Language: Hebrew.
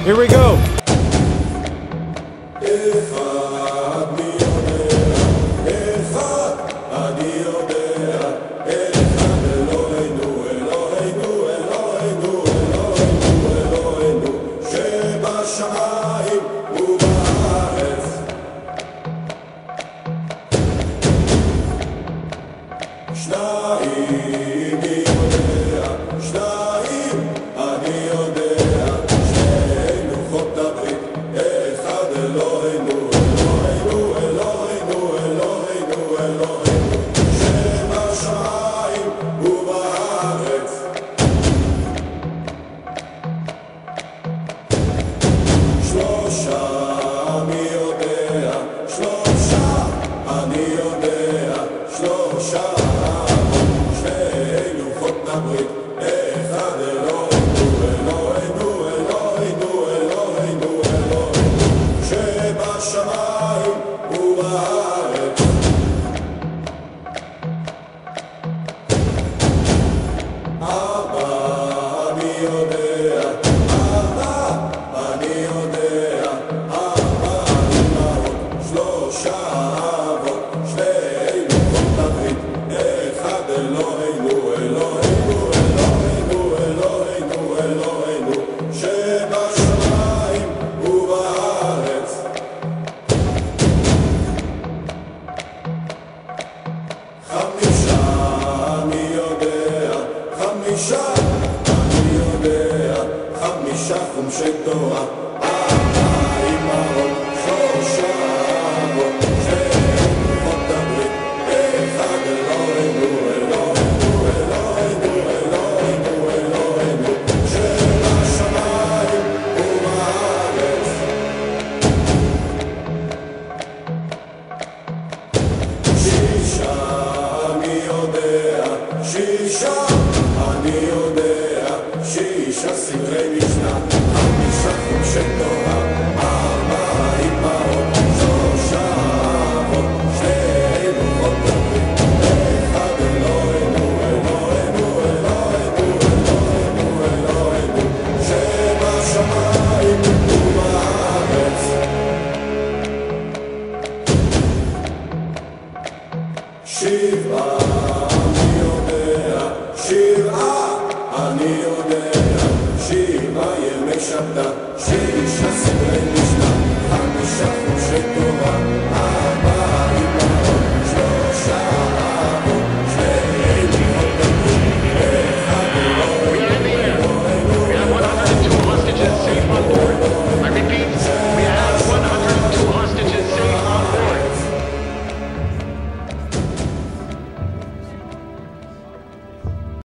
Here we go. חמישה חומשי תורה, ארבע אמהות, שלושה אבות, שתי לוחות הברית, אחד אלוהינו, אלוהינו, אלוהינו, אלוהינו, אלוהינו, שבשמיים ובארץ. שישה אני יודע, שישה אני יודע, שישה סדרי משנה, חמישה חומשי תורה,